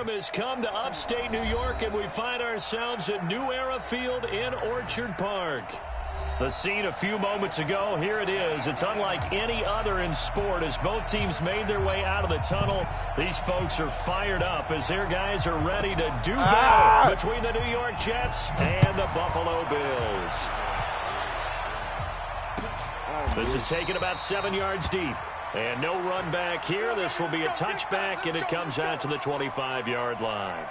storm has come to upstate New York, and we find ourselves at New Era Field in Orchard Park. The scene a few moments ago, here it is. It's unlike any other in sport as both teams made their way out of the tunnel. These folks are fired up as their guys are ready to do battle between the New York Jets and the Buffalo Bills. This is taken about 7 yards deep. And no run back here. This will be a touchback, and it comes out to the 25-yard line.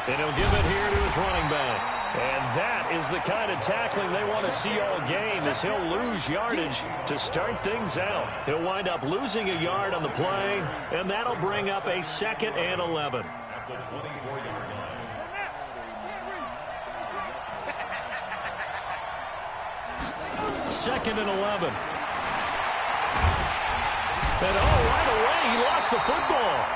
And he'll give it here to his running back. And that is the kind of tackling they want to see all game, as he'll lose yardage to start things out. He'll wind up losing a yard on the play, and that'll bring up a 2nd and 11. Second and 11. And right away, he lost the football.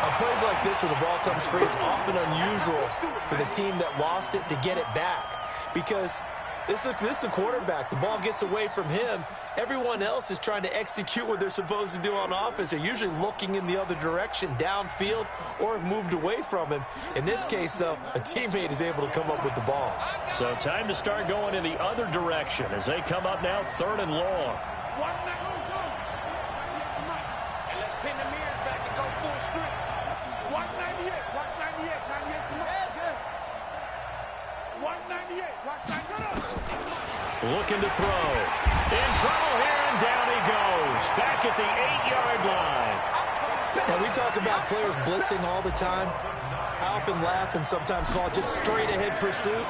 On plays like this where the ball comes free, it's often unusual for the team that lost it to get it back. Because this is the quarterback. The ball gets away from him. Everyone else is trying to execute what they're supposed to do on offense. They're usually looking in the other direction, downfield, or have moved away from him. In this case, though, a teammate is able to come up with the ball. So time to start going in the other direction as they come up now 3rd and long. Looking to throw. In trouble here, and down he goes. Back at the 8-yard line. Now, we talk about players blitzing all the time. I often laugh and sometimes call it just straight-ahead pursuit.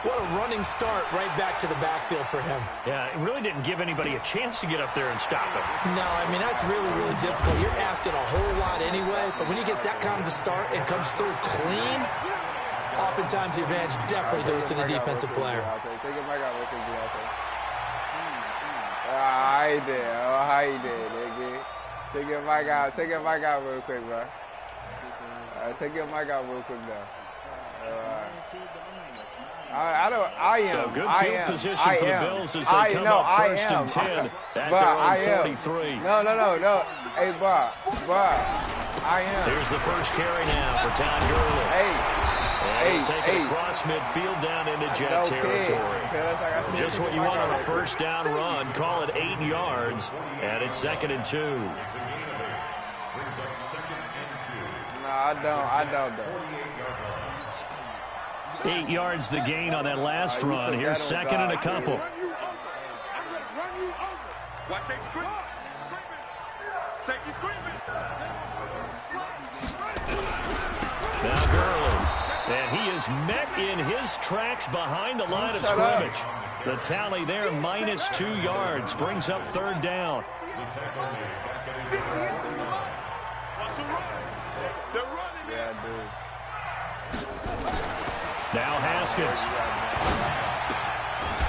What a running start right back to the backfield for him. Yeah, it really didn't give anybody a chance to get up there and stop him. No, I mean, that's really, really difficult. You're asking a whole lot anyway, but when he gets that kind of a start and comes through clean, oftentimes the advantage definitely goes to the defensive player. I did. Oh, how you did, nigga? Take your mic out. Take your mic out real quick, bro. Take your mic out real quick, though. I am. So good field position for the Bills as they come up 1st and 10 at their own 43. No. Hey, bro. I am. Here's the first carry now for Todd Gurley. Take it across midfield down into Jet territory. Just what you want on a first down run. Call it 8 yards, and it's 2nd and 2. No, I don't. 8 yards the gain on that last run. Here's 2nd and a couple. Now Gurley. And he is met in his tracks behind the line of scrimmage. The tally there, -2 yards, brings up 3rd down. Now Haskins.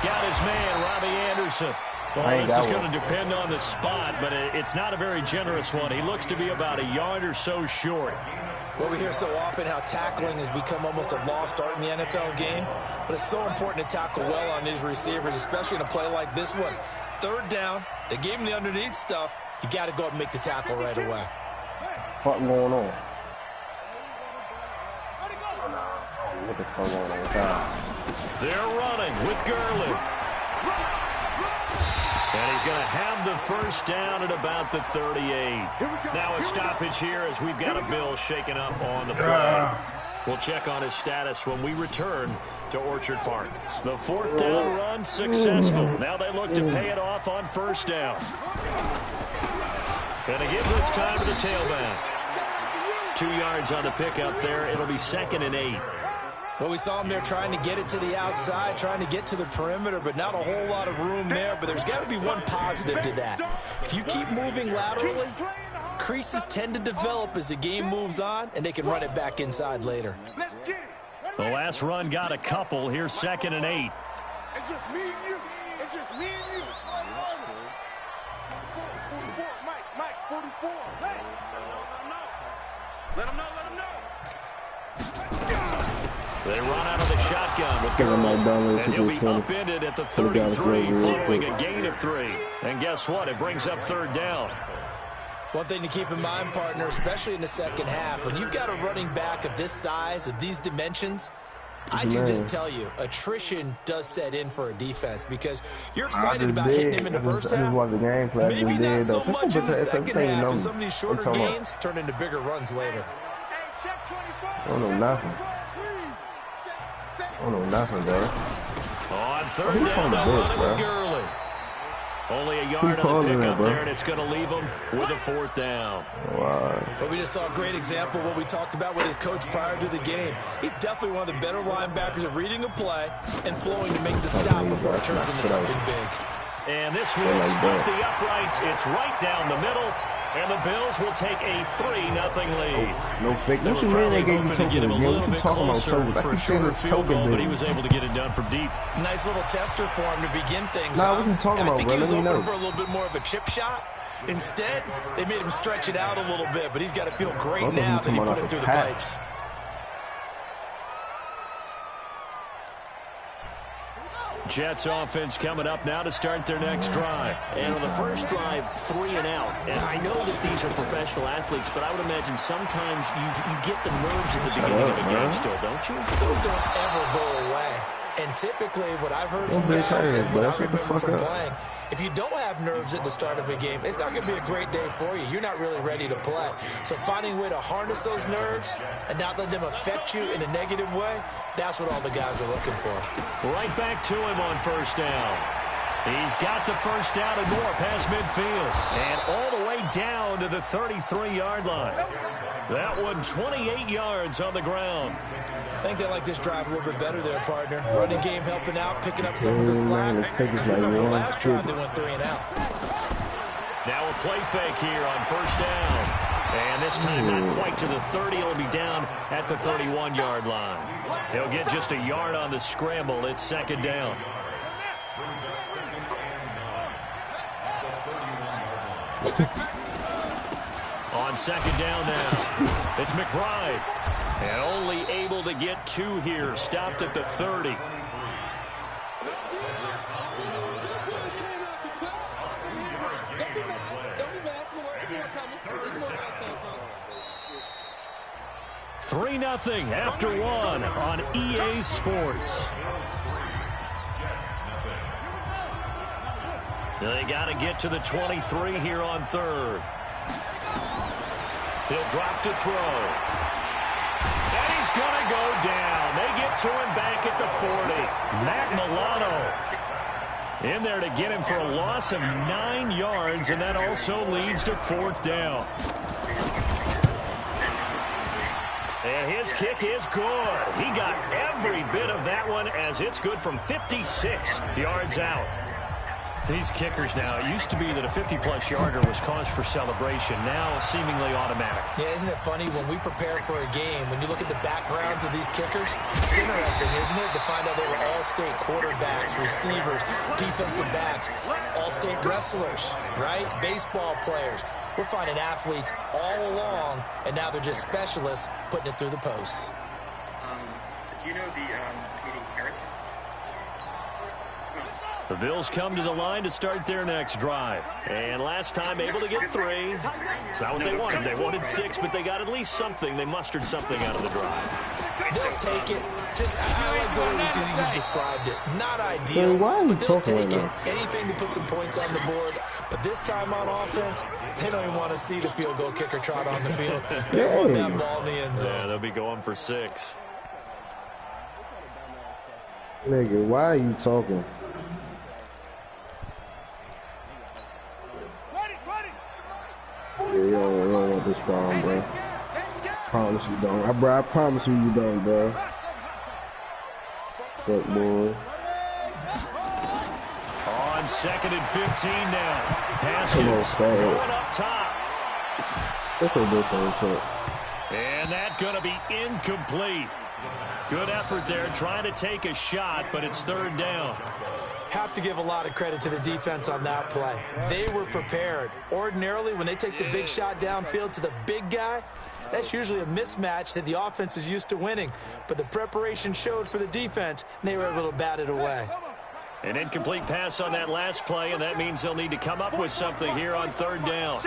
Got his man, Robbie Anderson. Well, this is going to depend on the spot, but it's not a very generous one. He looks to be about a yard or so short. Well, we hear so often how tackling has become almost a lost art in the NFL game, but it's so important to tackle well on these receivers, especially in a play like this one. 3rd down, they gave him the underneath stuff. You got to go up and make the tackle right away. What's going on? What the fuck going on with that? They're running with Gurley. And he's going to have the first down at about the 38. Now a stoppage here as we've got a Bill shaken up on the play. We'll check on his status when we return to Orchard Park. The 4th down run successful. Now they look to pay it off on 1st down. And they give this time to the tailback. 2 yards on the pickup there. It'll be 2nd and 8. Well, we saw him there trying to get it to the outside, trying to get to the perimeter, but not a whole lot of room there. But there's got to be one positive to that. If you keep moving laterally, creases tend to develop as the game moves on, and they can run it back inside later. The last run got a couple. Here's 2nd and 8. It's just me and you. It's just me and you. 44, Mike, 44. Hey. Let him know, let him know. They run out of the shotgun with Gurley, and he'll be upended at the 33 following a gain of 3. And guess what? It brings up third down. One thing to keep in mind, partner, especially in the second half, when you've got a running back of this size, of these dimensions, I can just tell you, attrition does set in for a defense because you're excited about hitting him in the first half. Maybe not so much in the second half, and some of these shorter gains turn into bigger runs later. I don't know nothing. I don't know nothing, bro. On third down, they'll run it with Gurley. Only a yard on the pickup there, and it's going to leave him with a fourth down. Wow. But we just saw a great example of what we talked about with his coach prior to the game. He's definitely one of the better linebackers at reading a play and flowing to make the stop before it turns into something big. And this will stop the uprights. It's right down the middle. And the Bills will take a 3-0 lead. No fake. What you mean they gave you to get him a little bit closer for a shorter field goal, but he was able to get it done from deep. Nice little tester for him to begin things. What are you talking about, I think he was bro? hoping for a little bit more of a chip shot. Instead, they made him stretch it out a little bit, but he's got to feel great now that he put it through the pipes. Jets offense coming up now to start their next drive. And on the first drive, 3 and out. And I know that these are professional athletes, but I would imagine sometimes you get the nerves at the beginning of a game still, don't you? Those don't ever go away. And typically, what I've heard from guys and what I remember from playing, if you don't have nerves at the start of a game, it's not going to be a great day for you. You're not really ready to play. So finding a way to harness those nerves and not let them affect you in a negative way, that's what all the guys are looking for. Right back to him on first down. He's got the first down and more past midfield. And all the way down to the 33-yard line. That one 28 yards on the ground. I think they like this drive a little bit better there, partner. Running game helping out, picking up some of the slack. Remember, last drive they went 3 and out. Now a play fake here on first down. And this time not quite to the 30. It'll be down at the 31-yard line. He'll get just a yard on the scramble. It's second down. On second down now, it's McBride. And only able to get 2 here. Stopped at the 30. Three 3-0 after 1 on EA Sports. They got to get to the 23 here on third. He'll drop to throw. And he's going to go down. They get to him back at the 40. Matt Milano in there to get him for a loss of 9 yards, and that also leads to fourth down. And his kick is good. He got every bit of that one as it's good from 56 yards out. These kickers now, it used to be that a 50-plus yarder was cause for celebration. Now seemingly automatic. Yeah, isn't it funny when we prepare for a game, when you look at the backgrounds of these kickers, it's interesting, isn't it, to find out they were all-state quarterbacks, receivers, defensive backs, all-state wrestlers, right? Baseball players. We're finding athletes all along, and now they're just specialists putting it through the posts. Do you know the Canadian carrot? The Bills come to the line to start their next drive. And last time able to get 3. It's not what they wanted. They wanted 6, but they got at least something. They mustered something out of the drive. They'll take it. Just, I like the way you described it. Not ideal, but they'll take it. Anything to put some points on the board. But this time on offense, they don't even want to see the field goal kicker trot on the field. They want that ball in the end zone. Yeah, they'll be going for 6. Nigga, why are you talking? Yeah, you don't want this problem, bro. Promise you don't. Bro, I promise you don't, bro. Fuck, boy. On 2nd and 15 now. Haskins going up top. That's a different. And that's going to be incomplete. Good effort there, trying to take a shot, but it's third down. Have to give a lot of credit to the defense on that play. They were prepared. Ordinarily, when they take the big shot downfield to the big guy, That's usually a mismatch that the offense is used to winning. But the preparation showed for the defense, and they were able to bat it away. An incomplete pass on that last play, and that means they'll need to come up with something here on third down.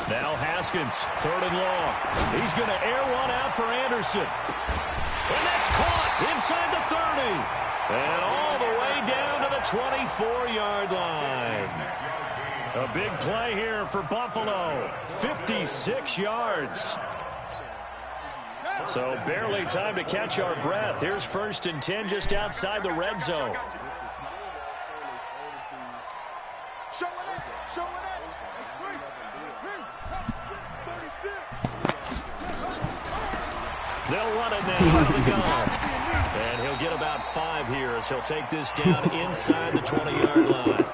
Now Haskins, third and long. He's going to air one out for Anderson. And that's caught inside the 30. And all the way down to the 24-yard line. A big play here for Buffalo. 56 yards. So barely time to catch our breath. Here's 1st and 10 just outside the red zone. They'll run it now out of the gun. And he'll get about 5 here as he'll take this down inside the 20-yard line.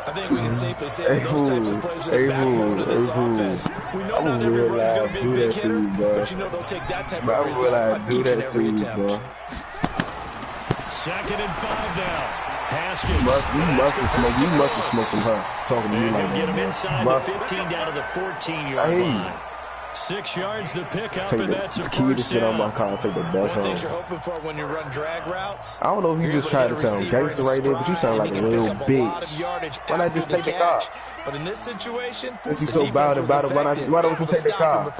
I think we can safely say that those types of plays are the backbone of this offense. We know not every run's going to be a big hitter, but you know they'll take that type of result on each and every attempt. 2nd and 5 now. Haskins. You must have smoked from her. Talking to me like that. Get him inside the 15 down to the 14-yard line. 6 yards the pickup, and that's a first down. On my car, take the best One thing you're hoping for when you run drag routes. I don't know if you just tried to sound gangster right there, but you sound like a real bitch. Why not just take the car? But in this situation, since you're so bad about it, why don't you take the car?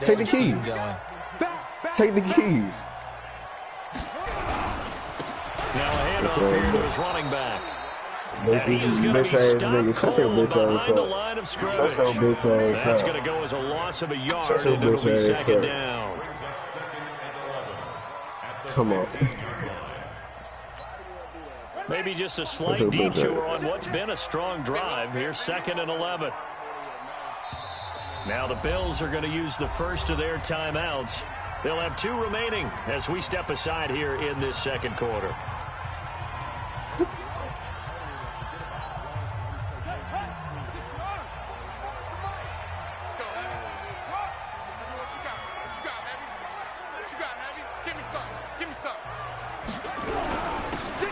Take the keys. Take the keys. Now a handoff here to his running back. And he is going to be stopped cold behind the line of scrimmage. That's going to go as a loss of a yard, and it'll be 2nd down. Come on. Maybe just a slight detour on what's been a strong drive. Here's 2nd and 11. Now the Bills are going to use the first of their timeouts. They'll have 2 remaining as we step aside here in this 2nd quarter.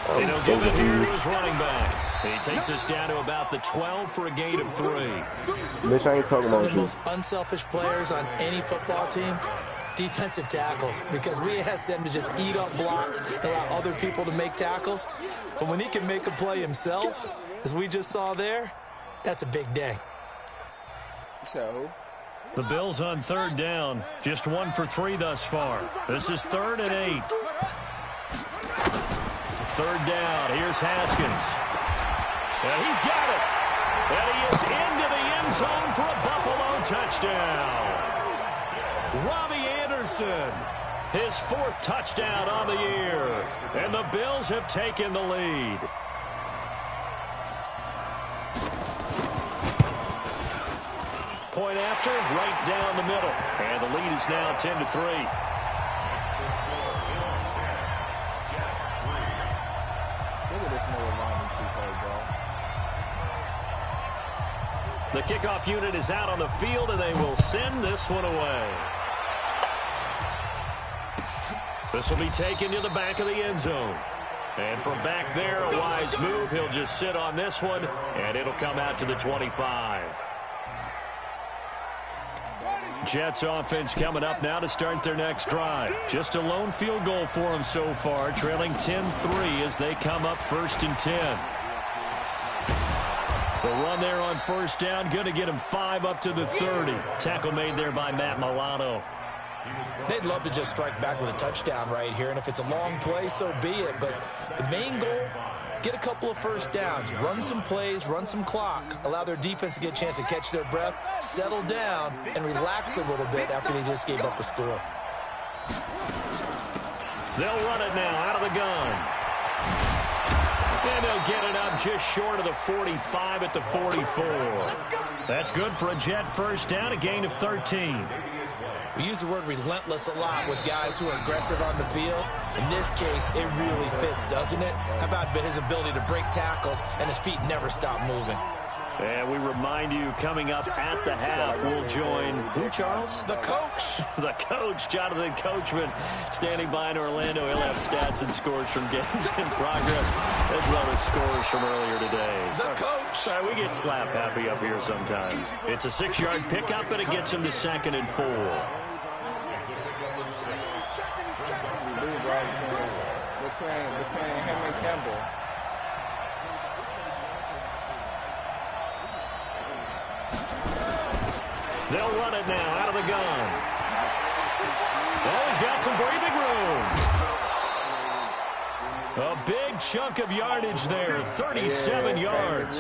And he'll give it here to his running back. And he takes us down to about the 12 for a gain of 3. Bitch, I ain't talking Some about of the you. most unselfish players on any football team, defensive tackles, because we ask them to just eat up blocks and allow other people to make tackles. But when he can make a play himself, as we just saw there, that's a big day. So, the Bills on 3rd down, just 1 for 3 thus far. This is 3rd and 8. 3rd down, here's Haskins. And he's got it. And he is into the end zone for a Buffalo touchdown. Robbie Anderson, his 4th touchdown on the year. And the Bills have taken the lead. Point after, right down the middle. And the lead is now 10-3. The kickoff unit is out on the field, and they will send this one away. This will be taken to the back of the end zone. And from back there, a wise move. He'll just sit on this one, and it'll come out to the 25. Jets offense coming up now to start their next drive. Just a lone field goal for them so far, trailing 10-3 as they come up 1st and 10. The run there on 1st down, going to get him 5 up to the 30. Tackle made there by Matt Milano. They'd love to just strike back with a touchdown right here, and if it's a long play, so be it. But the main goal, get a couple of 1st downs, run some plays, run some clock, allow their defense to get a chance to catch their breath, settle down, and relax a little bit after they just gave up a score. They'll run it now out of the gun. And they'll get it up just short of the 45 at the 44. That's good for a Jet 1st down, a gain of 13. We use the word relentless a lot with guys who are aggressive on the field. In this case, it really fits, doesn't it? How about his ability to break tackles and his feet never stop moving? And we remind you, coming up at the half, we'll join who, Charles? The coach. The coach, Jonathan Coachman, standing by in Orlando. He'll have stats and scores from games in progress, as well as scores from earlier today. The coach. Sorry, we get slap happy up here sometimes. It's a 6-yard pickup, and it gets him to 2nd and 4. Between him and Campbell. They'll run it now out of the gun. Oh, he's got some breathing room. A big chunk of yardage there, 37 yards.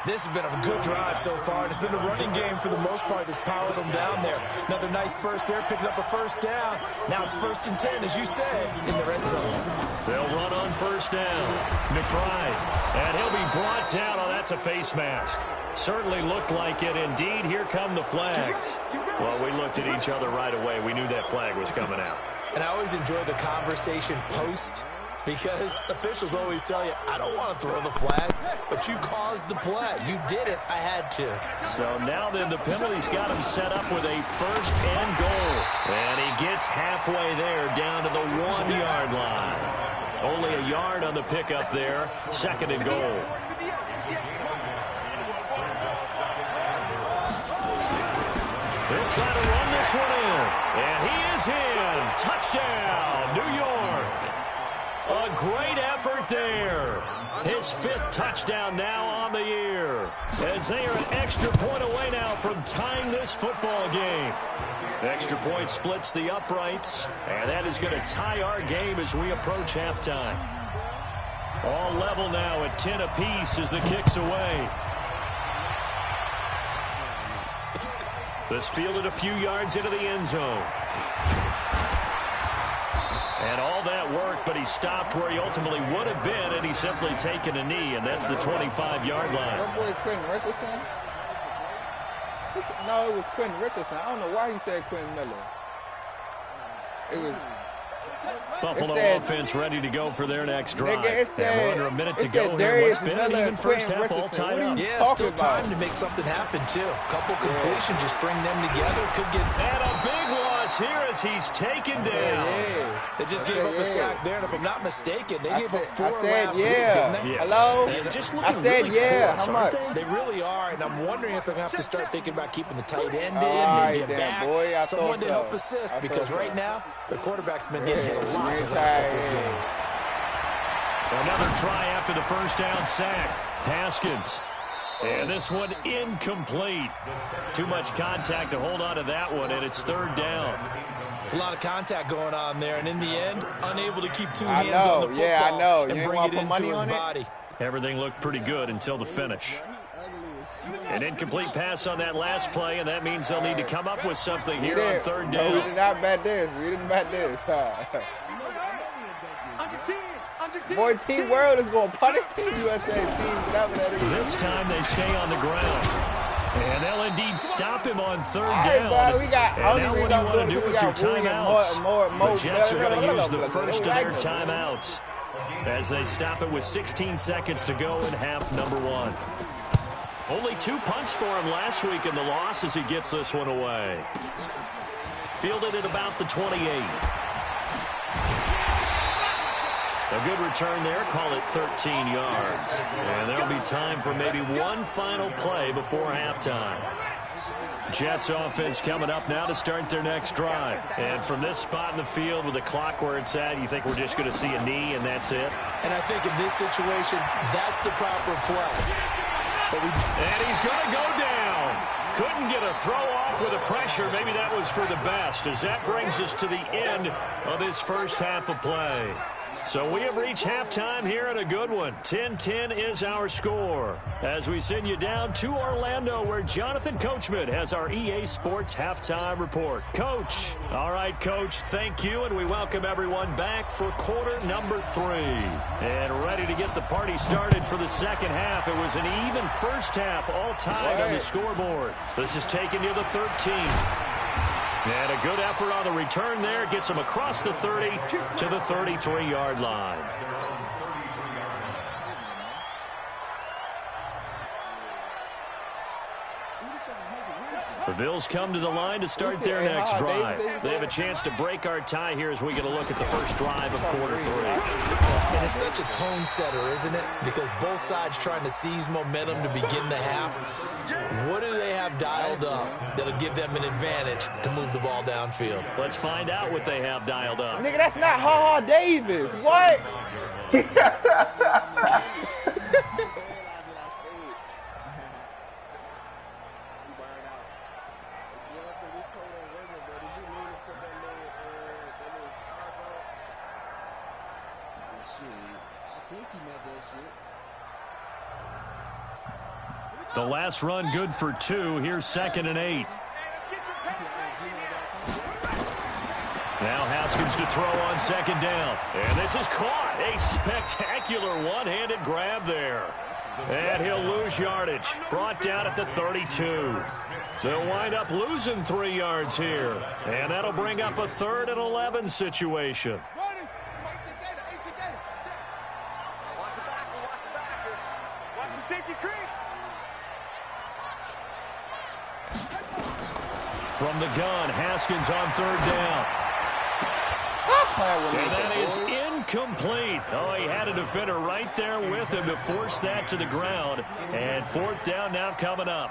This has been a good drive so far. It's been a running game for the most part that's powered them down there. Another nice burst there, picking up a 1st down. Now it's 1st and 10, as you said, in the red zone. They'll run on 1st down. McBride, and he'll be brought down. Oh, that's a face mask. Certainly looked like it. Indeed, here come the flags. Well, we looked at each other right away. We knew that flag was coming out. And I always enjoy the conversation post, because officials always tell you, I don't want to throw the flag, but you caused the play. You did it. I had to. So now then, the penalty's got him set up with a 1st and goal. And he gets halfway there, down to the 1-yard line. Only a yard on the pickup there. 2nd and goal. They'll try to run this one in. And he is in. Touchdown, New York. A great effort there. His 5th touchdown now on the year, as they are an extra point away now from tying this football game. Extra point splits the uprights, and that is going to tie our game as we approach halftime. All level now at 10 apiece as the kick's away. This fielded a few yards into the end zone. And all that work, but he stopped where he ultimately would have been, and he's simply taken a knee, and that's the 25-yard line. Your boy Quentin Richardson? No, it was Quentin Richardson. I don't know why he said Quentin Miller. It was... Buffalo offense ready to go for their next drive. Nigga, and we're under a minute to go here. What's been an even first half all tied up? Yeah, still time to make something happen, too. Couple completions, just string them together. Could get... And a big loss here as he's taken down. They just gave up a sack there, and if I'm not mistaken, they gave up 4 last week, didn't they? Yes. Hello? Just I said really close, how much? They really are, and I'm wondering if they're going to have to start thinking about keeping the tight end in, maybe a back, someone to help assist, because right now, the quarterback's been getting hit a lot the last couple of games. Another try after the 1st down sack. Haskins. And this one incomplete. Too much contact to hold on to that one, and it's 3rd down. It's a lot of contact going on there, and in the end, unable to keep 2 hands on the football and bring it into his body. Everything looked pretty good until the finish. An incomplete pass on that last play, and that means they'll need to come up with something here on 3rd down. No, we did not bet this. We didn't bet this. Boy, Team World is going to punish Team USA. Whatever that is. This time they stay on the ground. And they'll indeed stop him on 3rd right, down. Bro, we got, and now what do you want to do with your timeouts? The Jets are going to use the first of their timeouts as they stop it with 16 seconds to go in half number 1. Only 2 punts for him last week in the loss as he gets this one away. Fielded at about the 28. A good return there, call it 13 yards. And there'll be time for maybe one final play before halftime. Jets offense coming up now to start their next drive. And from this spot in the field with the clock where it's at, you think we're just going to see a knee and that's it? And I think in this situation, that's the proper play. And he's going to go down. Couldn't get a throw off with the pressure. Maybe that was for the best, as that brings us to the end of this first half of play. So we have reached halftime here in a good one. 10-10 is our score as we send you down to Orlando, where Jonathan Coachman has our EA Sports halftime report. Coach. All right, Coach, thank you, and we welcome everyone back for quarter number 3. And ready to get the party started for the second half. It was an even first half, all tied on the scoreboard. This is taking you to 13. And a good effort on the return there. Gets him across the 30 to the 33-yard line. The Bills come to the line to start their next drive. They have a chance to break our tie here as we get a look at the first drive of quarter 3. And it's such a tone setter, isn't it? Because both sides trying to seize momentum to begin the half. What do they have dialed up that'll give them an advantage to move the ball downfield? Let's find out what they have dialed up. Nigga, that's not Ha-Ha Davis. What? The last run good for 2. Here's 2nd and 8. Now Haskins to throw on 2nd down. And this is caught. A spectacular one-handed grab there. And he'll lose yardage. Brought down at the 32. They'll wind up losing 3 yards here. And that'll bring up a 3rd and 11 situation. From the gun, Haskins on 3rd down. And that is incomplete. Oh, he had a defender right there with him to force that to the ground. And 4th down now coming up.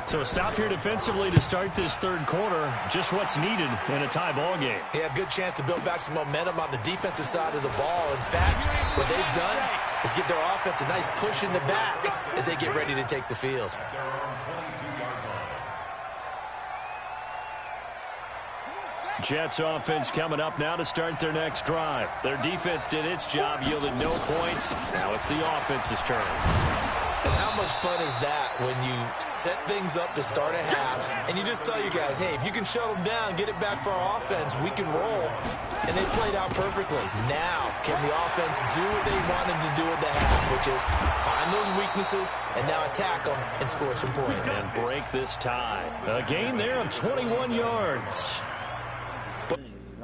So a stop here defensively to start this 3rd quarter. Just what's needed in a tie ball game. Yeah, good chance to build back some momentum on the defensive side of the ball. In fact, what they've done is give their offense a nice push in the back as they get ready to take the field. Jets offense coming up now to start their next drive. Their defense did its job, yielded no points. Now it's the offense's turn. And how much fun is that when you set things up to start a half and you just tell you guys, hey, if you can shut them down, get it back for our offense, we can roll. And they played out perfectly. Now, can the offense do what they wanted to do at the half, which is find those weaknesses and now attack them and score some points. And break this tie. A gain there of 21 yards.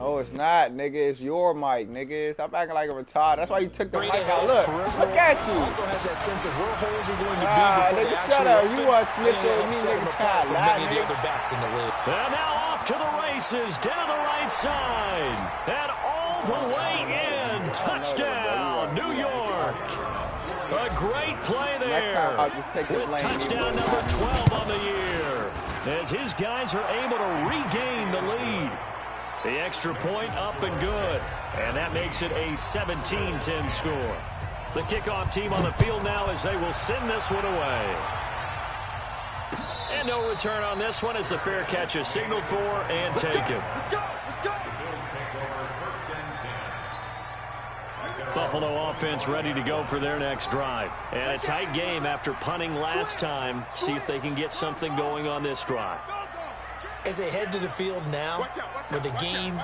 No, it's not, nigga. It's your mic, nigga. Stop acting like a retard. That's why you took the mic out. Look at you. Also has that sense of where holes are going to be before they shut up. You want to snitch on me, nigga. From many of the other backs in the league. And now off to the races, down the right side, and all the way in. Touchdown, New York. A great play there. With touchdown number 12 on the year, as his guys are able to regain the lead. The extra point up and good. And that makes it a 17-10 score. The kickoff team on the field now as they will send this one away. And no return on this one as the fair catch is signaled for and taken. Buffalo offense ready to go for their next drive. And a tight game after punting last time. See if they can get something going on this drive. As they head to the field now, with the game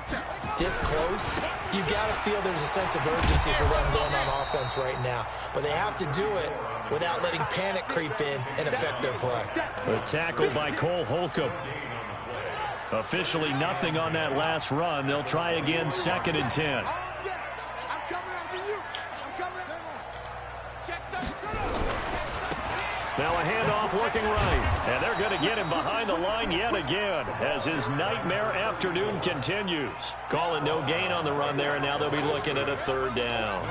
this close, you've got to feel there's a sense of urgency for them going on offense right now. But they have to do it without letting panic creep in and affect their play. A tackle by Cole Holcomb. Officially nothing on that last run. They'll try again, 2nd and 10. Now a handoff looking right. And they're going to get him behind the line yet again as his nightmare afternoon continues. Calling no gain on the run there, and now they'll be looking at a 3rd down.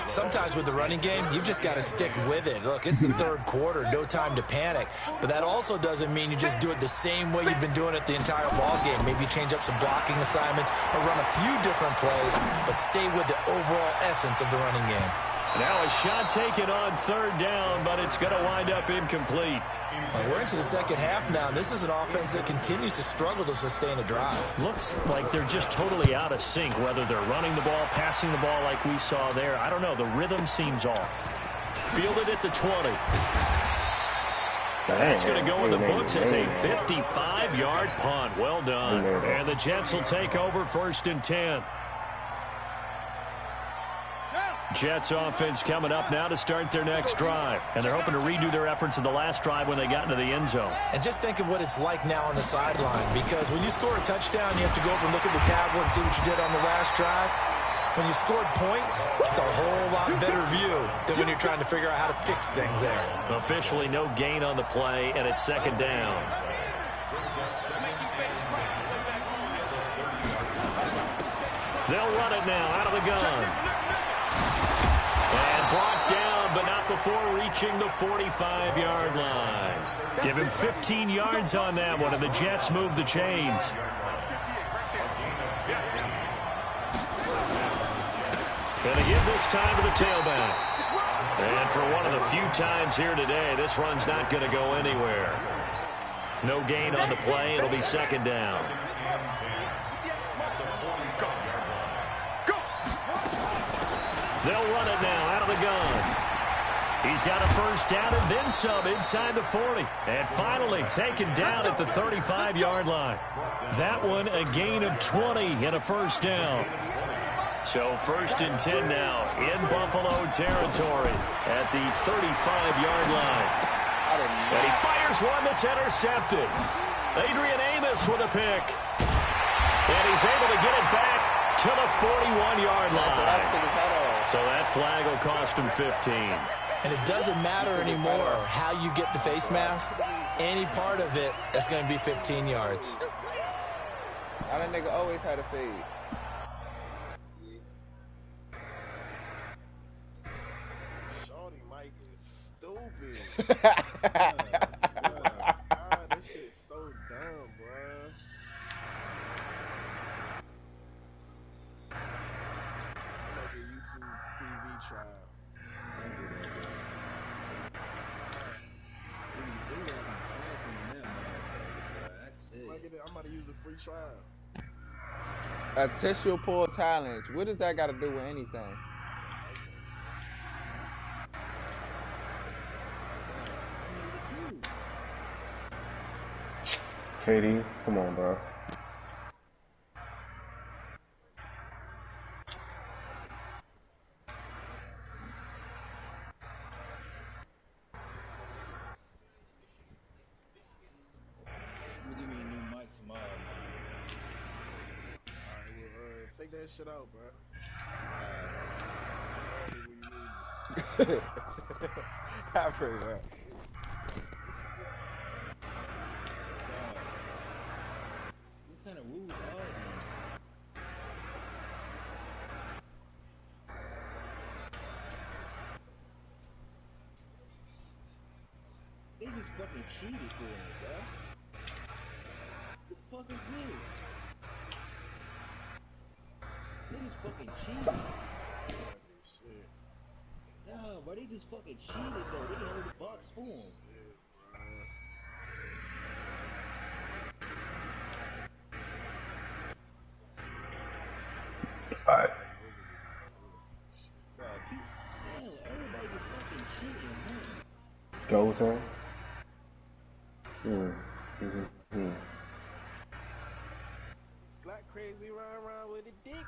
Sometimes with the running game, you've just got to stick with it. Look, it's the 3rd quarter, no time to panic. But that also doesn't mean you just do it the same way you've been doing it the entire ball game. Maybe change up some blocking assignments or run a few different plays, but stay with the overall essence of the running game. Now a shot taken on 3rd down, but it's going to wind up incomplete. We're into the 2nd half now. This is an offense that continues to struggle to sustain a drive. Looks like they're just totally out of sync, whether they're running the ball, passing the ball like we saw there. I don't know. The rhythm seems off. Fielded at the 20. That's going to go in the books as a 55-yard punt. Well done. And the Jets will take over 1st and 10. Jets offense coming up now to start their next drive. And they're hoping to redo their efforts in the last drive when they got into the end zone. And just think of what it's like now on the sideline. Because when you score a touchdown, you have to go over and look at the tablet and see what you did on the last drive. When you scored points, it's a whole lot better view than when you're trying to figure out how to fix things there. Officially no gain on the play, and it's 2nd down. They'll run it now out of the gun. And brought down, but not before reaching the 45-yard line. Give him 15 yards on that one, and the Jets move the chains. Going to give this time to the tailback. And for one of the few times here today, this run's not going to go anywhere. No gain on the play. It'll be second down. They'll run it now out of the gun. He's got a first down and then some inside the 40. And finally taken down at the 35-yard line. That one a gain of 20 and a first down. So first and 10 now in Buffalo territory at the 35-yard line. And he fires one that's intercepted. Adrian Amos with a pick. And he's able to get it back to the 41-yard line. So that flag will cost him 15. And it doesn't matter anymore how you get the face mask. Any part of it, that's going to be 15 yards. That nigga always had a fade. Shorty Mike is stupid. God, this shit's so dumb, bruh. I'm like a YouTube TV trial. I'm about to use a free trial. A tissue pull challenge. What does that got to do with anything? KD, come on, bro. Take that shit out, bro. I appreciate that. What kind of rules are these? They just fucking cheated for it, bro. What the fuck is this? They just fucking cheated. Nah, bro, they just fucking cheated, though. They held the box for him. Alright. Bro, hell, everybody just fucking cheating, man. Go with him. Black crazy run around with a dick.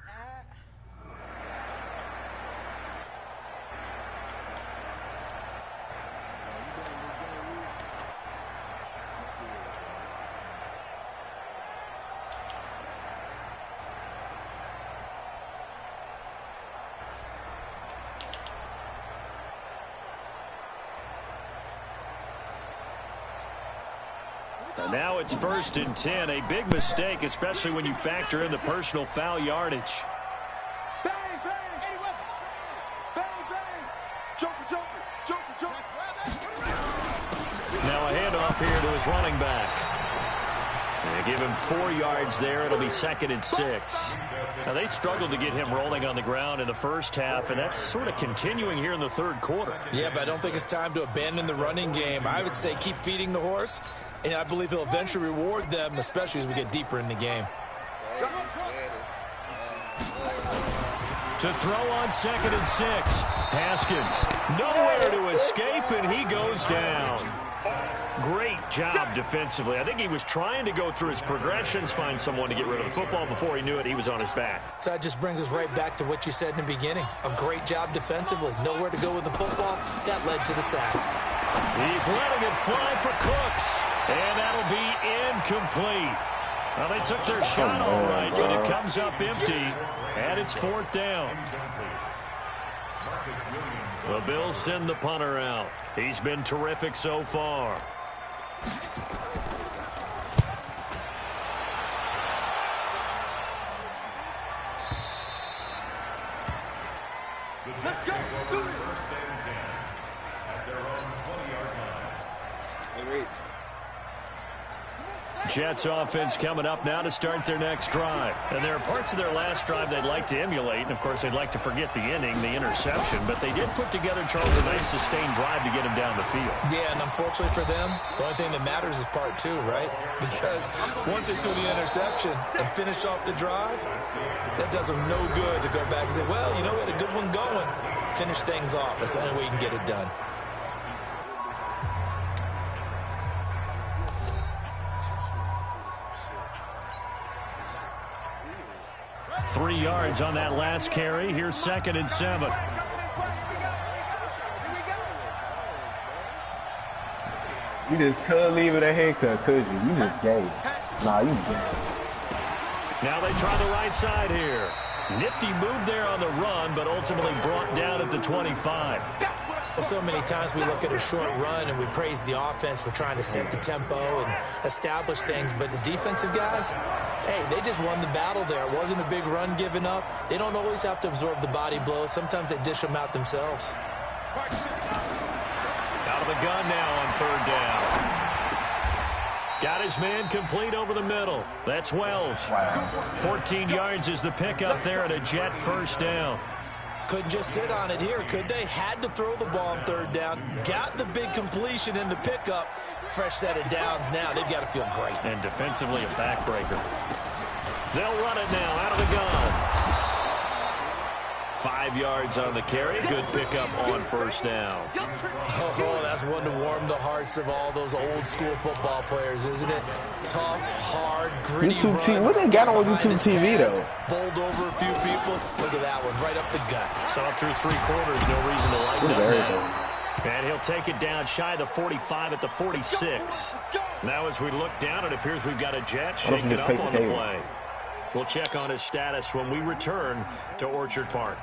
And now it's first and 10. A big mistake, especially when you factor in the personal foul yardage. Bang, bang, anyway. Bang, bang. Joker. Now a handoff here to his running back. And they give him 4 yards there. It'll be second and 6. Now they struggled to get him rolling on the ground in the first half, and that's sort of continuing here in the third quarter. Yeah, but I don't think it's time to abandon the running game. I would say keep feeding the horse, and I believe he'll eventually reward them, especially as we get deeper in the game. To throw on second and 6. Haskins nowhere to escape, and he goes down. Great job defensively. I think he was trying to go through his progressions, find someone to get rid of the football. Before he knew it, he was on his back. So that just brings us right back to what you said in the beginning. A great job defensively. Nowhere to go with the football. That led to the sack. He's letting it fly for Cooks, and that'll be incomplete. Well, they took their shot all right, but it comes up empty, and it's fourth down. The Bills send the punter out. He's been terrific so far. Let's go. Do it. Hey, wait. Jets offense coming up now to start their next drive. And there are parts of their last drive they'd like to emulate. And, of course, they'd like to forget the inning, the interception. But they did put together, Charles, a nice sustained drive to get him down the field. Yeah, and unfortunately for them, the only thing that matters is part two, right? Because once they threw the interception and finished off the drive, that does them no good to go back and say, well, you know, we had a good one going. Finish things off. That's the only way you can get it done. 3 yards on that last carry. Here's 2nd and 7. You just couldn't leave it a haircut, could you? You just gay. Nah, you gay. Now they try the right side here. Nifty move there on the run, but ultimately brought down at the 25. So many times we look at a short run and we praise the offense for trying to set the tempo and establish things, but the defensive guys, hey, they just won the battle there. It wasn't a big run given up. They don't always have to absorb the body blows. Sometimes they dish them out themselves. Out of the gun now on 3rd down. Got his man complete over the middle. That's Wells. Wow. 14 yards is the pickup there at a Jet 1st down. Couldn't just sit on it here, could they? Had to throw the ball on 3rd down. Got the big completion in the pickup. Fresh set of downs now. They've got to feel great. And defensively a backbreaker. They'll run it now out of the gun. 5 yards on the carry. Good pickup on 1st down. Oh, that's one to warm the hearts of all those old school football players, isn't it? Tough, hard, gritty YouTube run. TV. What they got on YouTube TV, pads, though? bowled over a few people. Look at that one, right up the gut. Saw through 3 quarters. No reason to lighten up everything. now. And he'll take it down shy of the 45 at the 46. Now as we look down, it appears we've got a Jet shaking it up on the play. We'll check on his status when we return to Orchard Park.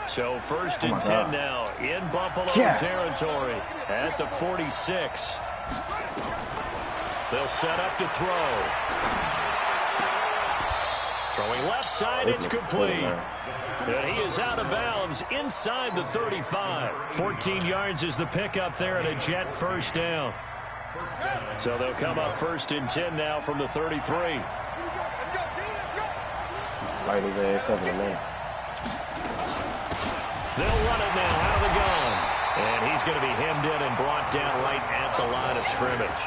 So 1st and 10 now in Buffalo territory at the 46. They'll set up to throw. Throwing left side, it's complete. And he is out of bounds inside the 35. 14 yards is the pickup there at a Jet 1st down. So they'll come up 1st and 10 now from the 33. Light his ass up in the man. They'll run it now out of the gun. And he's going to be hemmed in and brought down right at the line of scrimmage.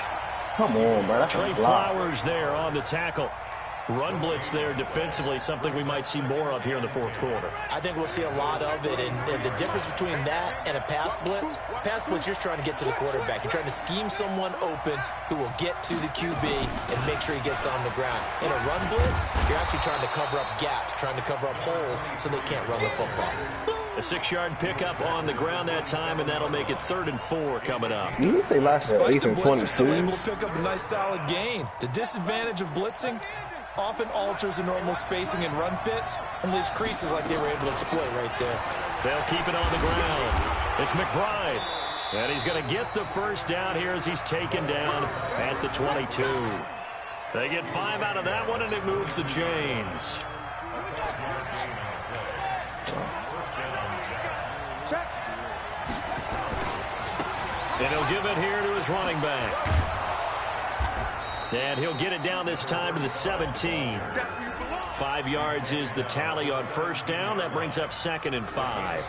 Come on, bro. That's Trey a block. Flowers there on the tackle. Run blitz there defensively, something we might see more of here in the 4th quarter. I think we'll see a lot of it, and the difference between that and a pass blitz, you're trying to get to the quarterback. You're trying to scheme someone open who will get to the QB and make sure he gets on the ground. In a run blitz, you're actually trying to cover up gaps, trying to cover up holes so they can't run the football. A 6-yard pickup on the ground that time, and that'll make it 3rd and 4 coming up. You didn't say last at 8 and 22. Still able to pick up a nice solid gain. The disadvantage of blitzing often alters the normal spacing and run fits and leaves creases like they were able to exploit right there. They'll keep it on the ground. It's McBride. And he's going to get the 1st down here as he's taken down at the 22. They get 5 out of that one, and it moves the chains. And he'll give it here to his running back. And he'll get it down this time to the 17. 5 yards is the tally on 1st down. That brings up 2nd and 5.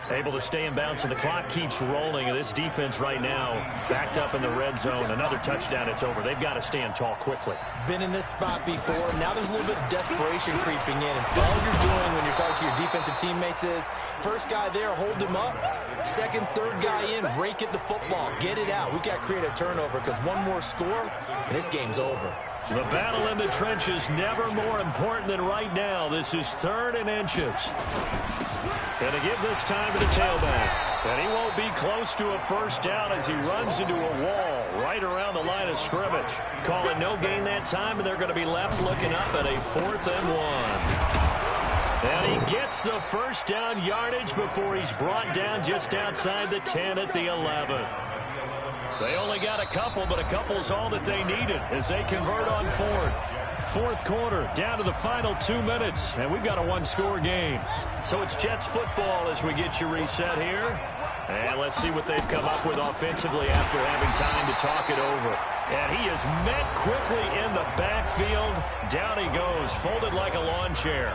Able to stay in bounds, and the clock keeps rolling. And this defense right now backed up in the red zone. Another touchdown, it's over. They've got to stand tall quickly. Been in this spot before. Now there's a little bit of desperation creeping in. And all you're doing when you're talking to your defensive teammates is, first guy there, hold him up. Second, third guy in, rake at the football. Get it out. We've got to create a turnover because one more score, and this game's over. The battle in the trenches never more important than right now. This is 3rd and inches. Going to give this time to the tailback. And he won't be close to a 1st down as he runs into a wall right around the line of scrimmage. Calling no gain that time, and they're going to be left looking up at a 4th and 1. And he gets the 1st down yardage before he's brought down just outside the 10 at the 11. They only got a couple, but a couple's all that they needed as they convert on 4th. fourth quarter, down to the final 2 minutes, and we've got a one-score game. So it's Jets football as we get you reset here. And let's see what they've come up with offensively after having time to talk it over. And he is met quickly in the backfield. Down he goes, folded like a lawn chair.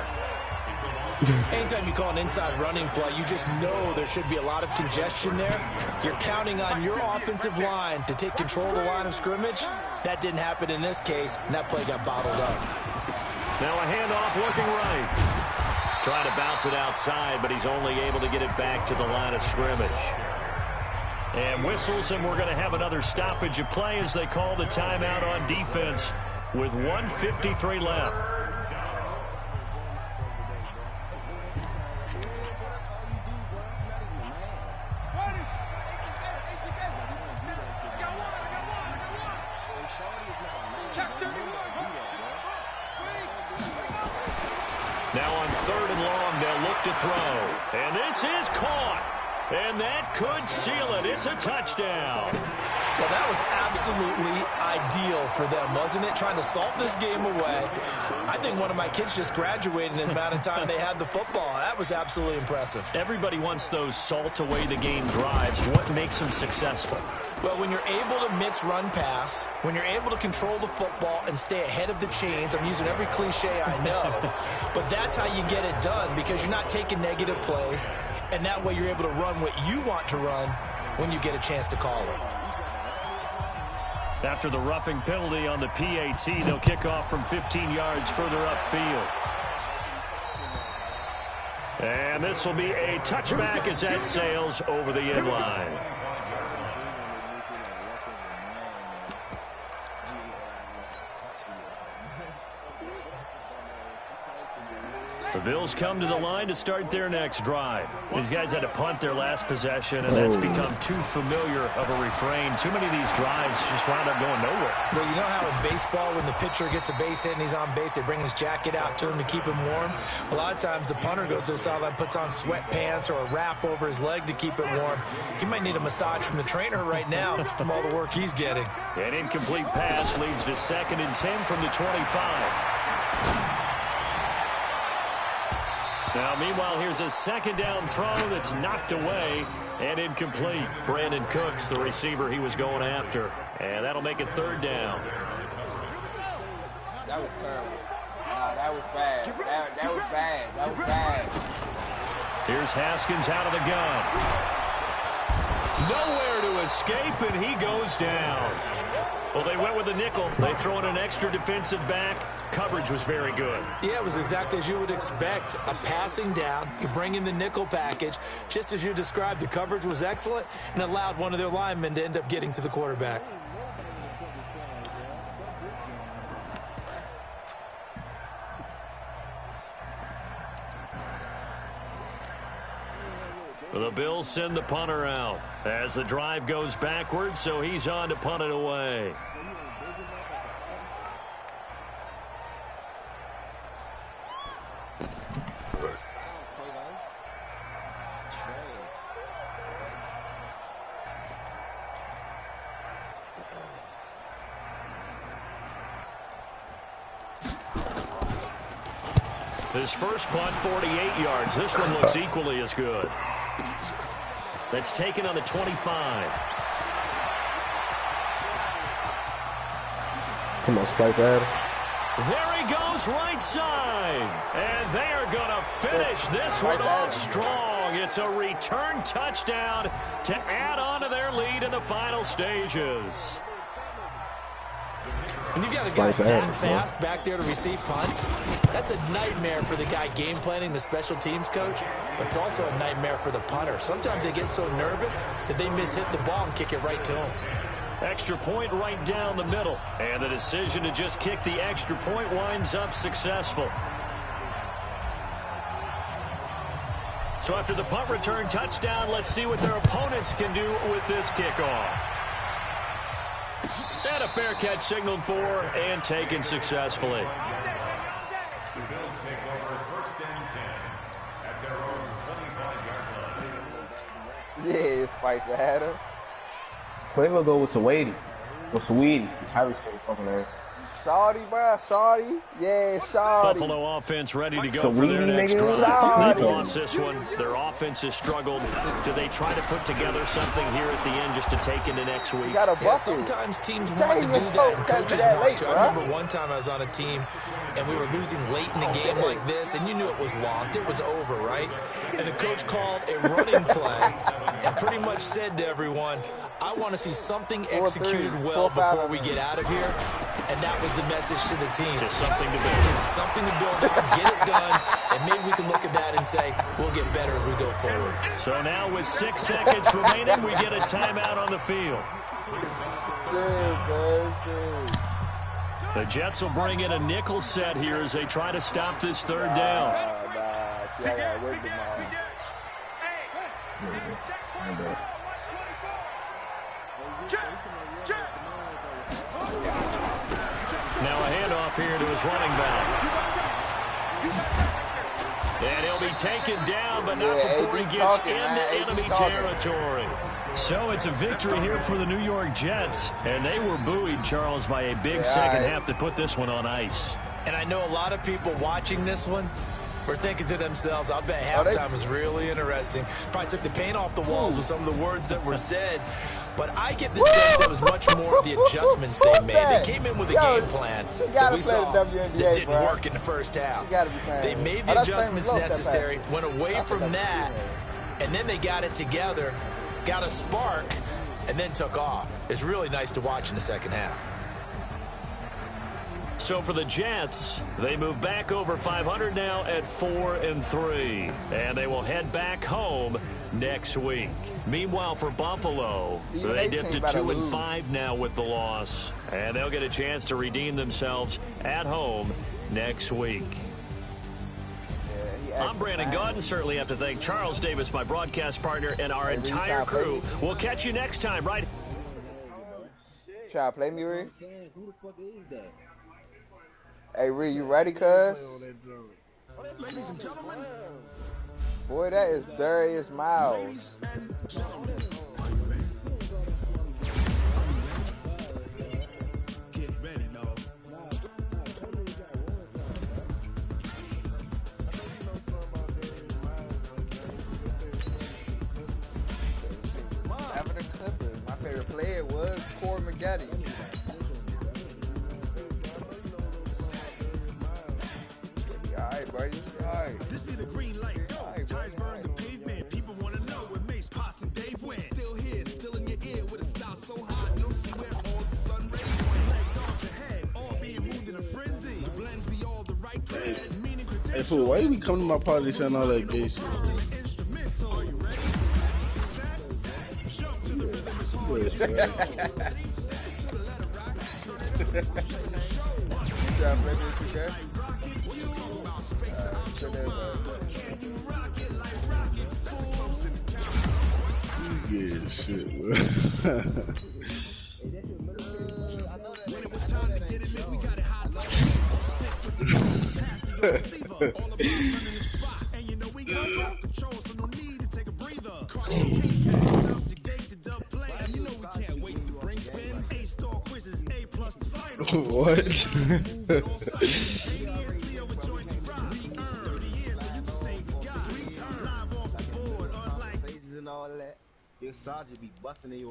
Anytime you call an inside running play, you just know there should be a lot of congestion there. You're counting on your offensive line to take control of the line of scrimmage. That didn't happen in this case, and that play got bottled up. Now a handoff looking right. Trying to bounce it outside, but he's only able to get it back to the line of scrimmage. And whistles, and we're going to have another stoppage of play as they call the timeout on defense with 1:53 left. Now on 3rd and long, they'll look to throw. And this is caught. And that could seal it. It's a touchdown. Well, that was absolutely ideal for them, wasn't it? Trying to salt this game away. I think one of my kids just graduated in the amount of time they had the football. That was absolutely impressive. Everybody wants those salt away the game drives. What makes them successful? Well, when you're able to mix run-pass, when you're able to control the football and stay ahead of the chains, I'm using every cliche I know, but that's how you get it done because you're not taking negative plays, and that way you're able to run what you want to run when you get a chance to call it. After the roughing penalty on the PAT, they'll kick off from 15 yards further upfield. And this will be a touchback as that sails over the end line. The Bills come to the line to start their next drive. These guys had to punt their last possession, and that's become too familiar of a refrain. Too many of these drives just wound up going nowhere. Well, you know how in baseball, when the pitcher gets a base hit and he's on base, they bring his jacket out to him to keep him warm? A lot of times the punter goes to the sideline, puts on sweatpants or a wrap over his leg to keep it warm. He might need a massage from the trainer right now from all the work he's getting. An incomplete pass leads to 2nd and 10 from the 25. Now, meanwhile, here's a 2nd down throw that's knocked away and incomplete. Brandon Cooks, the receiver he was going after. And that'll make it 3rd down. That was terrible. That was bad. That was bad. That was bad. Here's Haskins out of the gun. Nowhere to escape, and he goes down. Well, they went with a nickel. They throw in an extra defensive back. Coverage was very good. Yeah, it was exactly as you would expect. A passing down, you bring in the nickel package. Just as you described, the coverage was excellent and allowed one of their linemen to end up getting to the quarterback. The Bills send the punter out as the drive goes backwards, so he's on to punt it away. His first punt, 48 yards. This one looks equally as good. That's taken on the 25. Come on, Spice Adams. There he goes, right side. And they are going to finish this one off strong. It's a return touchdown to add on to their lead in the final stages. When you've got a guy that fast back there to receive punts, that's a nightmare for the guy game planning, the special teams coach, but it's also a nightmare for the punter. Sometimes they get so nervous that they miss-hit the ball and kick it right to him. Extra point right down the middle. And the decision to just kick the extra point winds up successful. So after the punt return touchdown, let's see what their opponents can do with this kickoff. And a fair catch signaled for and taken successfully. Yeah, Spice Adams. We're gonna go with Sweetie. Or Sweetie. How do you say fucking ass? Shawty, bro. Shawty. Yeah, Shawty. Buffalo offense ready to go for their next drive. They've lost this one. Their offense has struggled. Do they try to put together something here at the end just to take into next week? You got a bucket. Sometimes teams want to do that, and coaches want to. I remember one time I was on a team, and we were losing late in the game like this, and you knew it was lost. It was over, right? And the coach called a running play and pretty much said to everyone, I want to see something executed well before we get out of here. And that was the message to the team. Just something to build. Just something to build on, get it done, and maybe we can look at that and say, we'll get better as we go forward. So now with 6 seconds remaining, we get a timeout on the field. The Jets will bring in a nickel set here as they try to stop this third down. See, I got work tomorrow. Now a handoff here to his running back. And he'll be taken down, but not before he gets into enemy territory. So it's a victory here for the New York Jets. And they were buoyed, Charles, by a big second half to put this one on ice. And I know a lot of people watching this one were thinking to themselves, I'll bet halftime was really interesting. Probably took the paint off the walls with some of the words that were said. But I get the sense it was much more of the adjustments they made. They came in with a game plan that we saw that didn't work in the first half. They made the adjustments necessary, went away from that, and then they got it together, got a spark, and then took off. It's really nice to watch in the second half. So for the Jets, they move back over 500 now at 4-3, and they will head back home next week. Meanwhile, for Buffalo, they dipped to 2-5 now with the loss, and they'll get a chance to redeem themselves at home next week. I'm Brandon Gaudin. Certainly have to thank Charles Davis, my broadcast partner, and our entire crew. We'll catch you next time, right? Try to play me, Ree? Who the fuck is that? Hey, Ree, you ready, cuz? Ladies and gentlemen. Boy, that is Darius Miles. Get ready, no. After the Clippers, my favorite player was Corey McGetty. This be the green light. Tires burn the pavement. People want to know where Mace, Poss, and Dave went. Still here, still in your ear with a style so hot. No see where all the sun rays point. Legs off your head, all being moved in a frenzy. The blends be all the right thread. Meaning Hey, fool, why you be coming to my party saying all that gay shit? Are you ready? Jump to the rhythm, it's hard. Yeah, shit, bro. When it was time to get it lit, we got it hot like receiver. All about running the spot. And you know we got control, so no need to take a breather. Subjugate the dub play. And you know we can't wait to bring spin. A-star quizzes, A+ the fighter. What? And all that. Your sergeant be busting in your